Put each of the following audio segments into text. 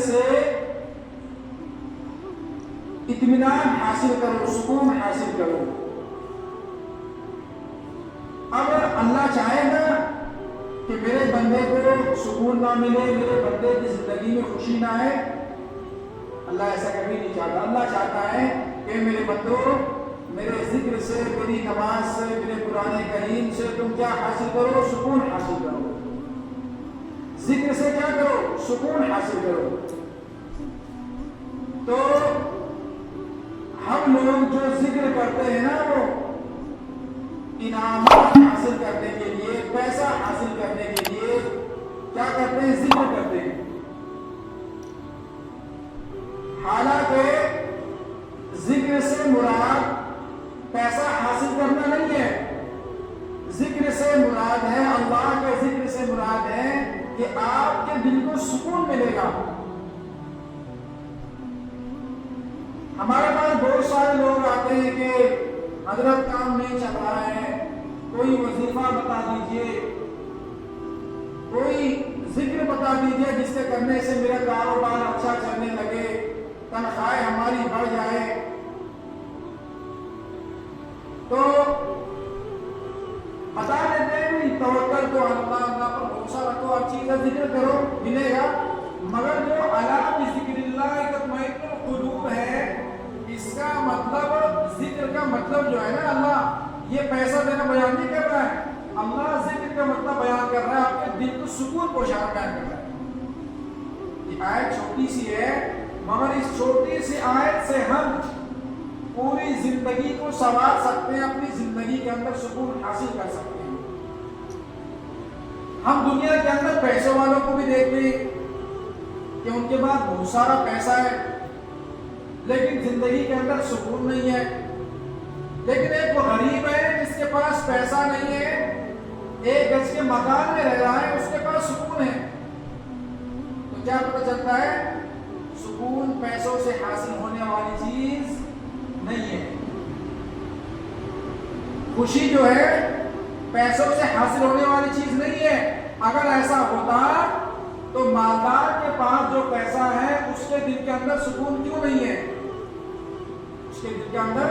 سے اطمینان حاصل کرو، سکون حاصل کرو۔ اب اللہ چاہے گا کہ میرے بندے کو سکون نہ ملے، میرے بندے کی زندگی میں خوشی نہ آئے، اللہ ایسا کبھی نہیں چاہتا۔ اللہ چاہتا ہے کہ میرے بندو میرے ذکر سے، میری نماز سے، میرے قرآن کریم سے تم کیا حاصل کرو؟ سکون حاصل کرو۔ ذکر سے کیا کرو؟ سکون حاصل کرو۔ تو ہم لوگ جو ذکر کرتے ہیں نا، وہ انعامات حاصل کرنے کے لیے، پیسہ حاصل کرنے کے لیے کیا کرتے ہیں؟ ذکر کرتے ہیں۔ حالانکہ ذکر سے مراد پیسہ حاصل کرنا نہیں ہے، ذکر سے مراد ہے، اللہ کے ذکر سے مراد ہے کہ آپ کے دل کو سکون ملے گا۔ ہمارے پاس بہت سارے لوگ آتے ہیں کہ حضرت کام نہیں چل رہا ہے، کوئی وظیفہ بتا دیجئے، کوئی ذکر بتا دیجئے جس سے کرنے سے میرا کاروبار اچھا چلنے لگے، تنخواہیں ہماری بڑھ جائے۔ تو بتا دیتے ہیں توکل تو اللہ، اللہ پر بھروسہ رکھو، ہر چیز کا ذکر کرو، ملے گا۔ مگر جو الا بذکر اللہ تطمئن القلوب ہے، اس کا مطلب، ذکر کا مطلب جو ہے نا، اللہ یہ پیسہ دینا بیان نہیں کر رہا ہے، اللہ ذکر کا مطلب بیان کر رہا ہے، آپ کے دل کو سکون پہنچانا بیان کر رہا ہے۔ یہ آیت چھوٹی سی ہے، مگر اس چھوٹی سی آیت سے ہم پوری زندگی کو سنوار سکتے ہیں، اپنی زندگی کے اندر سکون حاصل کر سکتے ہیں۔ ہم دنیا کے اندر پیسے والوں کو بھی دیکھتے ہیں کہ ان کے پاس بہت سارا پیسہ ہے لیکن زندگی کے اندر سکون نہیں ہے۔ لیکن ایک وہ غریب ہے جس کے پاس پیسہ نہیں ہے، ایک گز کے مکان میں رہ رہا ہے، اس کے پاس سکون ہے۔ تو کیا پتہ چلتا ہے؟ سکون پیسوں سے حاصل ہونے والی چیز نہیں ہے۔ خوشی جو ہے پیسوں سے حاصل ہونے والی چیز نہیں ہے۔ اگر ایسا ہوتا تو مالدار کے پاس جو پیسہ ہے اس کے دل کے اندر سکون کیوں نہیں ہے؟ اس کے دل کے اندر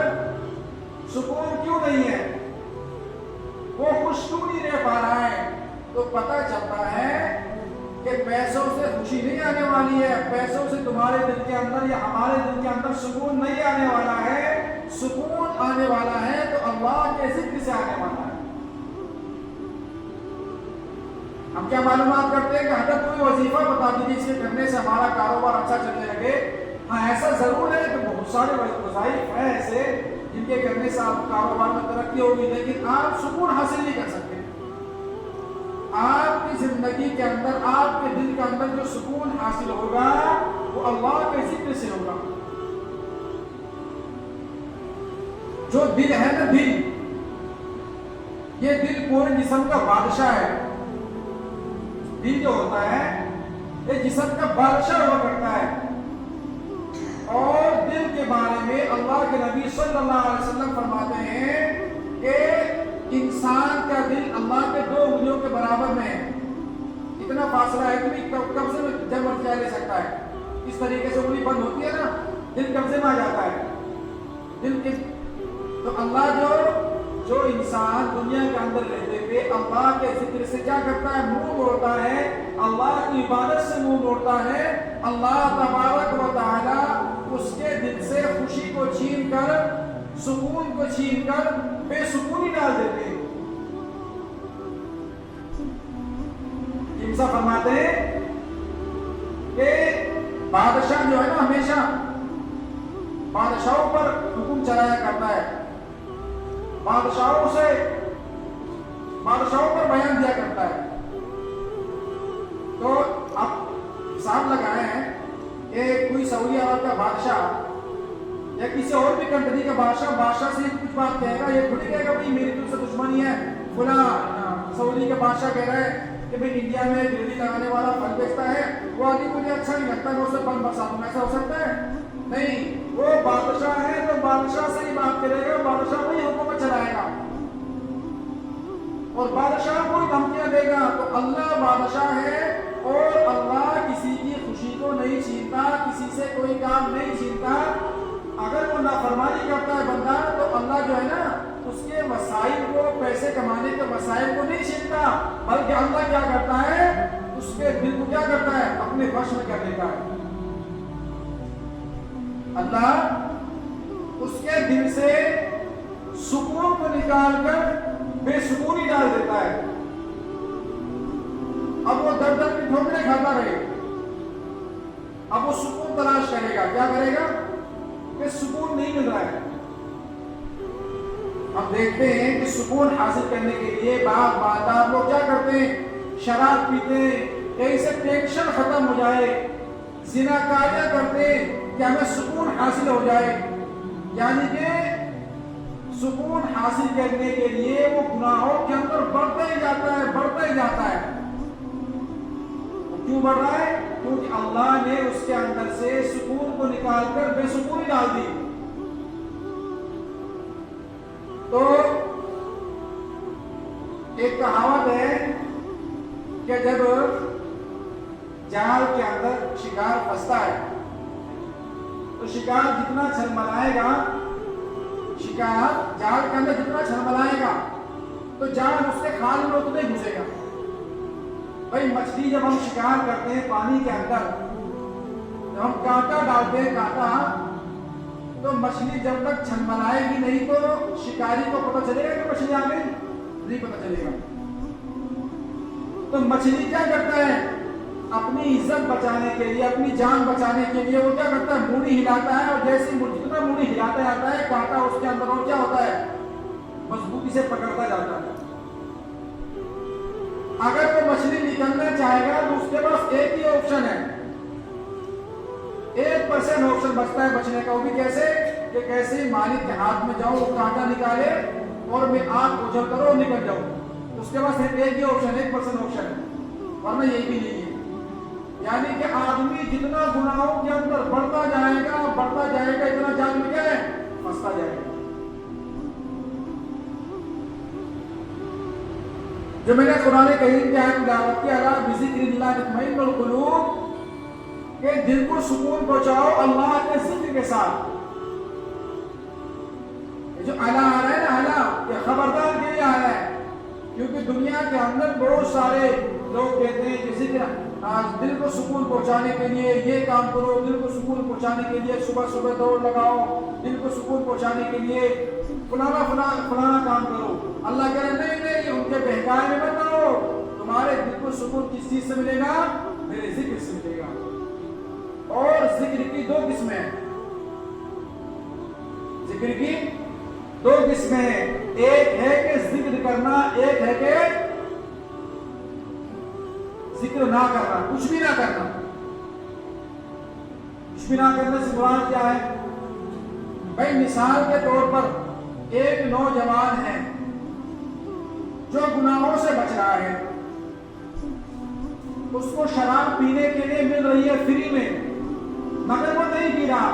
سکون کیوں نہیں ہے؟ وہ خوش کیوں نہیں رہ پا رہا ہے؟ تو پتہ چلتا ہے کہ پیسوں سے خوشی نہیں آنے والی ہے، پیسوں سے تمہارے دل کے اندر یا ہمارے دل کے اندر سکون نہیں آنے والا ہے۔ سکون آنے والا ہے تو اللہ کے ذکر سے آنے والا ہے۔ ہم کیا معلومات کرتے ہیں کہ حضرت کوئی وظیفہ بتا دیجیے اس کے کرنے سے ہمارا کاروبار اچھا چلنے لگے۔ ہاں ایسا ضرور ہے کہ بہت سارے وظائف ہیں ایسے جن کے کرنے سے آپ کاروبار میں ترقی ہوگی، لیکن آپ سکون حاصل نہیں کر سکتے۔ آپ کی زندگی کے اندر، آپ کے دل کے اندر جو سکون حاصل ہوگا وہ اللہ کے ذکر سے ہوگا۔ جو دل ہے نا، دل، یہ دل پورے جسم کا بادشاہ ہے۔ دل جو ہوتا ہے یہ جسم کا بادشاہ ہوا کرتا ہے۔ اور دل کے بارے میں اللہ کے نبی صلی اللہ علیہ وسلم فرماتے ہیں کہ انسان کا دل اللہ کے 2 انگلیوں کے برابر میں ہے۔ اتنا فاصلہ ہے کہ قبضے میں جب مرضی لے سکتا ہے۔ اس طریقے سے انگلی بند ہوتی ہے نا، دل قبضے میں آ جاتا ہے۔ دل کے تو اللہ جو انسان دنیا کے اندر رہتے ہوئے اللہ کے ذکر سے کیا کرتا ہے؟ منہ موڑتا ہے، اللہ کی عبادت سے منہ موڑتا ہے، اللہ تبارک و تعالی اس کے دل سے خوشی کو چھین کر، سکون کو چھین کر بے سکونی ڈال دیتے ہیں۔ امسا فرماتے ہیں کہ بادشاہ جو ہے نا، ہمیشہ بادشاہوں پر حکم چلایا کرتا ہے، بادشاہوں پر بیان دیا کرتا ہے۔ تو اب حساب لگائے ہیں کہ کوئی سعودی عرب کا بادشاہ یا کسی اور بھی کنٹری کا بادشاہ سے کچھ بات کہے گا، یہ تھوڑی کہے گا بھائی میری طرف سے دشمنی ہے، فلاں سعودی کا بادشاہ کہہ رہا ہے کہ بھائی انڈیا میں بجلی لگانے والا پھل بیچتا ہے، وہ آدمی مجھے اچھا نہیں لگتا، میں اسے پھل برسا دوں۔ ایسا ہو سکتا ہے؟ نہیں، وہ بادشاہ ہے تو بادشاہ سے ہی بات کرے گا، بادشاہ وہی حکومت چلائے گا، اور بادشاہ کو دھمکیاں دے گا۔ تو اللہ بادشاہ ہے اور اللہ کسی کی خوشی کو نہیں چھینتا, کسی سے کوئی کام نہیں چھینتا. اگر وہ نافرمانی کرتا ہے بندہ تو اللہ جو ہے نا اس کے وسائل کو, پیسے کمانے کے وسائل کو نہیں چھینتا, بلکہ اللہ کیا کرتا ہے اس کے دل کو کیا کرتا ہے اپنے وش میں کر دیتا ہے. اللہ اس کے دل سے سکون کو نکال کر بے سکونی ڈال دیتا ہے. اب وہ در در کی ٹھوکریں کھاتا رہے, اب وہ سکون تلاش کرے گا. کیا کرے گا کہ سکون نہیں مل رہا ہے. ہم دیکھتے ہیں کہ سکون حاصل کرنے کے لیے باپ مادام لوگ کیا کرتے ہیں, شراب پیتے ہیں, کہیں سے ٹینشن ختم ہو جائے, زناکاریاں کرتے ہیں کہ ہمیں سکون حاصل ہو جائے. یعنی کہ سکون حاصل کرنے کے لیے وہ گناہوں کے اندر بڑھتا ہی جاتا ہے, بڑھتا ہی جاتا ہے. کیوں بڑھ رہا ہے؟ کیونکہ اللہ نے اس کے اندر سے سکون کو نکال کر بے سکونی ڈال دی. تو ایک کہاوت ہے کہ جب جال کے اندر شکار پھنستا ہے تو شکار جتنا چھلملائے گا, شکار جال کے اندر جتنا چھلملائے گا تو جال اس کے کھال میں اتنا ہی گھسے گا. بھائی مچھلی جب ہم شکار کرتے ہیں پانی کے اندر, جب ہم کانٹا ڈالتے ہیں کانٹا, تو مچھلی جب تک چھلملائے گی نہیں تو شکاری کو پتہ چلے گا کہ مچھلی آ گئی, نہیں پتہ چلے گا. تو مچھلی کیا کرتا ہے اپنی عزت بچانے کے لیے, اپنی جان بچانے کے لیے وہ کیا کرتا ہے موڑی ہلاتا ہے, اور جیسے جتنا موڑی ہلاتا جاتا ہے کانٹا اس کے اندر اور کیا ہوتا ہے مضبوطی سے پکڑتا جاتا ہے. اگر وہ مچھلی نکلنا چاہے گا تو اس کے پاس ایک ہی آپشن ہے, 1% آپشن بچتا ہے بچنے کا. وہ بھی کیسے کہ کیسے مالک کے ہاتھ میں جاؤ, وہ کانٹا نکالے اور میں آگ اجھل کرو اور نکل جاؤں. اس کے پاس ایک ہی آپشن, 1% آپشن ہے, ورنہ یہ بھی نہیں ہے. یعنی کہ آدمی جتنا گناہوں کے اندر بڑھتا جائے گا اتنا جان میں کیا ہے پھنستا جائے گا. جو میں نے قرآن کریم کی آیت تلاوت کی, الا بذکر اللہ تطمئن القلوب, کہ دل کو سکون پہنچاؤ اللہ کے ذکر کے ساتھ. یہ جو الا آ رہا ہے نا, الا یہ خبردار کے لیے آ رہا ہے, کیونکہ دنیا کے اندر بہت سارے لوگ کہتے ہیں کہ ذکر دل کو سکون پہنچانے کے لیے یہ کام کرو, دل کو سکون پہنچانے کے لیے صبح صبح دوڑ لگاؤ, دل کو سکون پہنچانے کے لیے فلانا کام کرو. اللہ کہہ رہے نہیں, ان کے بہکائے میں مت رہو, تمہارے دل کو سکون کس چیز سے ملے گا, میرے ذکر سے ملے گا. اور ذکر کی 2 قسمیں ہیں, ذکر کی 2 قسمیں ہیں. ایک ہے کہ ذکر کرنا, ایک ہے کہ ذکر نہ کرنا, کچھ بھی نہ کرنا. کچھ بھی نہ کرنے سے مراد کیا ہے؟ بھائی مثال کے طور پر ایک نوجوان ہے جو گناہوں سے بچ رہا ہے, اس کو شراب پینے کے لیے مل رہی ہے فری میں, مگر وہ نہیں پی رہا.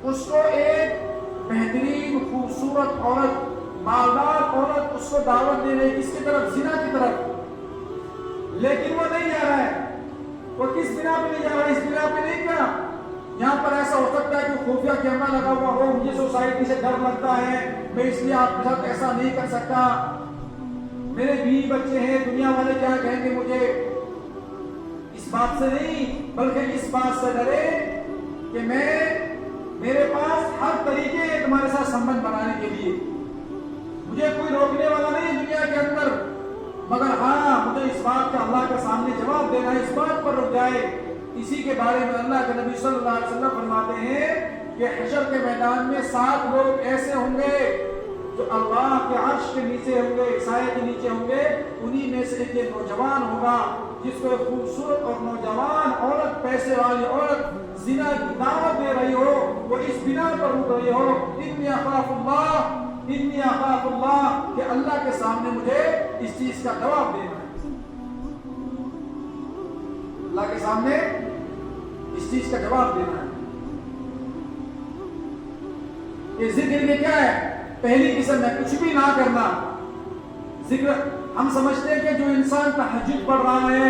اس کو ایک بہترین خوبصورت عورت, مالدار عورت اس کو دعوت دے رہی, کس کی طرف, زنا کی طرف, لیکن وہ نہیں جا رہا ہے. وہ کس بنا پہ نہیں جا رہا ہے؟ اس بنا پہ نہیں کیا یہاں پر ایسا ہو سکتا ہے کہ خفیہ کیمرہ لگا ہوا ہو, مجھے سوسائٹی سے ڈر لگتا ہے, میں اس لیے آپ کے ساتھ ایسا نہیں کر سکتا, میرے بیوی بچے ہیں, دنیا والے کیا کہیں گے مجھے. اس بات سے نہیں, بلکہ اس بات سے ڈرے کہ میرے پاس ہر طریقے ہیں تمہارے ساتھ سمبند بنانے کے لیے, مجھے کوئی روکنے والا نہیں دنیا کے اندر, مگر ہاں مجھے اس بات کا اللہ کے سامنے جواب دینا ہے, اس بات پر رک جائے. اسی کے بارے میں اللہ کے نبی صلی اللہ علیہ وسلم فرماتے ہیں کہ حشر کے میدان میں 7 لوگ ایسے ہوں گے جو اللہ کے عرش کے نیچے ہوں گے, سائے کے نیچے ہوں گے. انہی میں سے ایک نوجوان ہوگا جس کو ایک خوبصورت اور نوجوان عورت, پیسے والی عورت زنا کی دعوت دے رہی ہو, وہ اس بنا پر رک رہی ہو, انی اخاف اللہ, کہ اللہ کے سامنے مجھے اس چیز کا جواب دینا ہے. اللہ کے سامنے اس چیز کا جواب دینا ہے. یہ ذکر میں کیا ہے؟ پہلی قسم ہے کچھ بھی نہ کرنا. ذکر ہم سمجھتے ہیں کہ جو انسان تہجد پڑھ رہا ہے,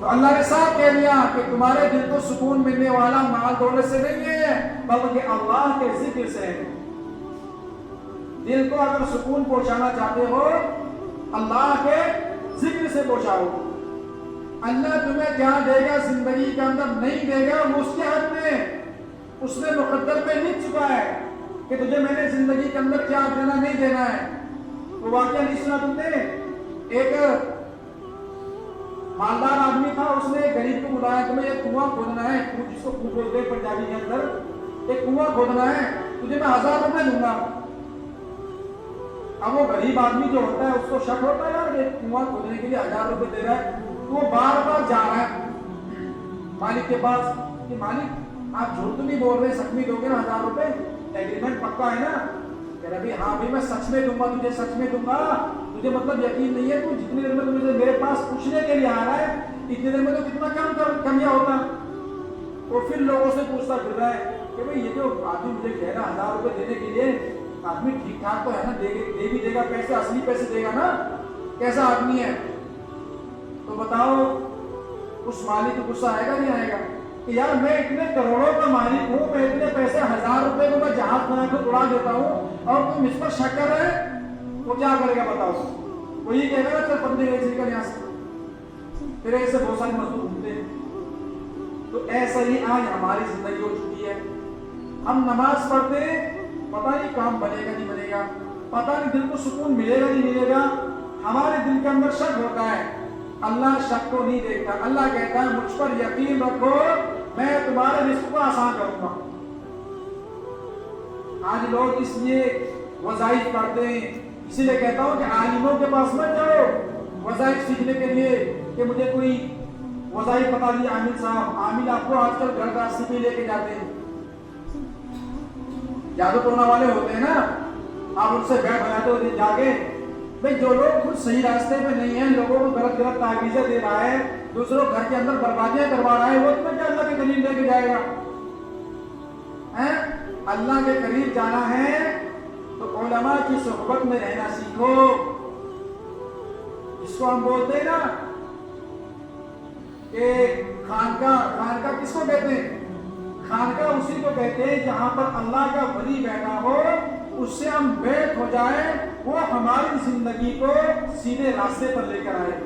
تو اللہ نے صاحب کہہ دیا کہ تمہارے دل کو سکون ملنے والا مال دولت سے نہیں ہے بلکہ اللہ کے ذکر سے ہے۔ دل کو اگر سکون پہنچانا چاہتے ہو اللہ کے ذکر سے پہنچاؤ۔ اللہ تمہیں کیا دے گا زندگی کے اندر نہیں دے گا وہ اس کے حق میں، اس نے مقدر پہ لکھ چکا ہے کہ تجھے میں نے زندگی کے اندر کیا دینا نہیں دینا ہے۔ وہ واقعہ نہیں سنا تم نے؟ ایک مالدار آدمی تھا، اس نے غریب کو بلایا تمہیں یہ کنواں کھودنا ہے، جس کو کنواں بولتے ہیں پنجابی کے اندر، ایک کنواں کھودنا ہے، تجھے میں 1000 روپے دوں گا۔ اب وہ غریب آدمی جو ہوتا ہے اس کو شک ہوتا ہے یار یہ کنواں کھودنے کے لیے 1000 روپے دے رہا ہے، تو وہ بار بار جا رہا ہے مالک کے پاس کہ مالک آپ جھوٹ تو نہیں بول رہے، سچ میں دو گے نا 1000 روپے؟ ایگریمنٹ پکا ہے نا؟ کہہ رہا بھی ہاں بھی میں سچ میں دوں گا، تجھے سچ میں دوں گا، تجھے مطلب یقین نہیں ہے، تو جتنی دیر میں تمہیں میرے پاس پوچھنے کے لیے آ رہا ہے اتنی دیر میں تو کتنا کمیا ہوتا۔ وہ پھر لوگوں سے پوچھتا پھر رہا ہے کہ بھئی یہ جو آدمی مجھے کہہ رہا 1000 روپے دینے کے لیے، آدمی ٹھیک ٹھاک تو ہے نا، دے بھی دے گا پیسے، اصلی پیسے دے گا نا، کیسا آدمی ہے؟ تو بتاؤ اس مالک کو غصہ آئے گا نہیں آئے گا کہ یار میں اتنے کروڑوں کا مالک ہوں، میں اتنے پیسے 1000 روپے کو میں جہاز بنا کے اڑا دیتا ہوں اور تم اس پر شک کر رہے ہیں؟ وہ کیا کرے گا بتاؤ؟ وہ یہ کہے گا نا چل بندے ایسے نکل یہاں سے، پھر ایسے بہت سارے مزدور گھومتے ہیں۔ تو ایسا ہی آج ہماری زندگی ہو چکی ہے، ہم نماز پڑھتے ہیں پتہ نہیں کام بنے گا نہیں بنے گا، پتہ نہیں دل کو سکون ملے گا نہیں ملے گا، ہمارے دل کے اندر شک ہوتا ہے۔ اللہ شک کو نہیں دیکھتا، اللہ کہتا ہے مجھ پر یقین رکھو میں تمہارے رزق کو آسان کروں گا۔ آج لوگ اس لیے وظائف کرتے ہیں، اسی لیے کہتا ہوں کہ عالموں کے پاس مت جاؤ وظائف سیکھنے کے لیے کہ مجھے کوئی وظائف بتا دیے عامل صاحب۔ عامل آپ کو آج کل گھر راستے پہ لے کے جاتے ہیں، جادو ٹونا والے ہوتے ہیں نا، آپ ان سے بیٹھ بجاتے ہوتے جا کے بھئی جو لوگ خود صحیح راستے پہ نہیں ہیں، لوگوں کو غلط غلط تعویذیں دے رہا ہے، دوسروں گھر کے اندر بربادیاں کروا رہا ہے، وہ تمہیں کیا اللہ کے قریب لے کے جائے گا؟ اللہ کے قریب جانا ہے تو علماء کی صحبت میں رہنا سیکھو۔ جس کو ہم بولتے ہیں نا کہ خانقاہ کس کو کہتے ہیں؟ خانقاہ اسی کو کہتے ہیں جہاں پر اللہ کا ولی بیٹھا ہو، اس سے ہم بیٹھ ہو جائیں، وہ ہماری زندگی کو سیدھے راستے پر لے کر آئے،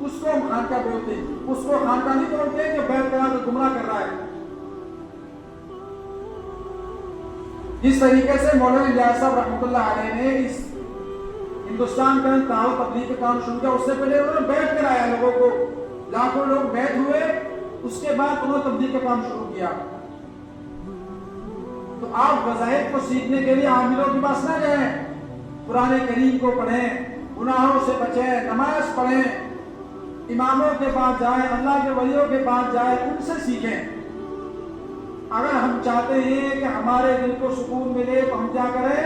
اس کو ہم خانقاہ بولتے ہیں۔ اس کو خانقاہ نہیں بولتے کہ بیٹھ کر گمراہ کر رہا ہے۔ جس طریقے سے مولانا الیاس صاحب رحمۃ اللہ علیہ نے اس ہندوستان کا دعوت تبلیغ کا کام شروع کیا، اس سے پہلے انہوں نے بیٹھ کر آیا لوگوں کو، لاکھوں لوگ بیٹھ ہوئے، اس کے بعد انہوں نے تبلیغ کا کام شروع کیا۔ تو آپ وظائف کو سیکھنے کے لیے عاملوں کے پاس نہ جائیں، قرآن کریم کو پڑھیں، گناہوں سے بچیں، نماز پڑھیں، اماموں کے پاس جائیں، اللہ کے ولیوں کے پاس جائیں، ان سے سیکھیں۔ اگر ہم چاہتے ہیں کہ ہمارے دل کو سکون ملے تو ہم کیا کریں؟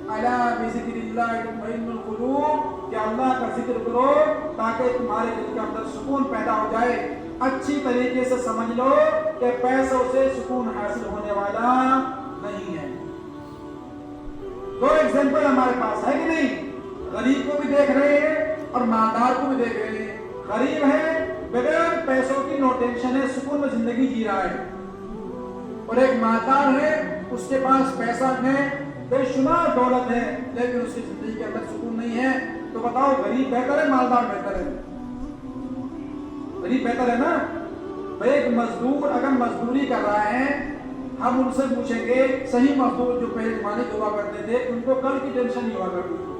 الا بذکر اللہ تطمئن القلوب، کہ اللہ کا ذکر کرو تاکہ تمہارے دل کے اندر سکون پیدا ہو جائے۔ اچھی طریقے سے سمجھ لو کہ پیسوں سے سکون حاصل ہونے والا نہیں ہے۔ دو ایگزامپل ہمارے پاس ہے کہ نہیں؟ غریب کو بھی دیکھ رہے ہیں اور مالدار کو بھی دیکھ رہے ہیں۔ غریب ہے بغیر پیسوں کی، نو ٹینشن ہے، سکون میں زندگی جی رہا ہے، اور ایک مالدار ہے اس کے پاس پیسہ ہے، بے شمار دولت ہے، لیکن اس کی زندگی کے اندر سکون نہیں ہے۔ تو بتاؤ غریب بہتر ہے مالدار بہتر ہے؟ غریب بہتر ہے نا؟ بھائی ایک مزدور اگر مزدوری کر رہا ہے، ہم ان سے پوچھیں گے صحیح مزدور جو پہلے زمانے کے ہوا کرتے تھے، ان کو کل کی ٹینشن نہیں ہوا کرتی تھی،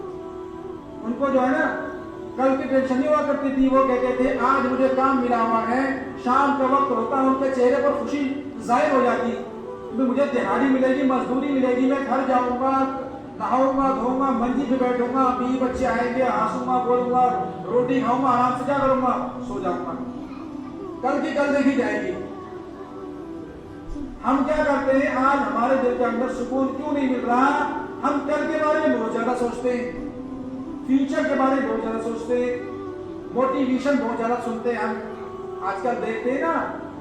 ان کو جو ہے نا کل کی ٹینشن نہیں ہوا کرتی تھی۔ وہ کہتے تھے آج مجھے کام ملا ہوا ہے، شام کا وقت ہوتا ہے ان کے چہرے پر خوشی ظاہر ہو جاتی، مجھے دہاڑی ملے گی، مزدوری ملے گی، میں گھر جاؤں گا، نہاؤں گا، دھوؤں گا، منجی پہ بیٹھوں گا، بیوی بچے آئیں گے، ہنسوں گا، بولوں گا، روٹی کھاؤں گا، آرام سے کیا کروں گا، سو جاؤں گا، کل کی کل دیکھی جائے گی۔ ہم کیا کرتے ہیں؟ آج ہمارے دل کے اندر سکون کیوں نہیں مل رہا؟ ہم کل کے بارے میں بہت زیادہ سوچتے ہیں، فیوچر کے بارے میں بہت زیادہ سوچتے ہیں، موٹیویشن بہت زیادہ سنتے ہیں۔ ہم آج کل دیکھتے ہیں نا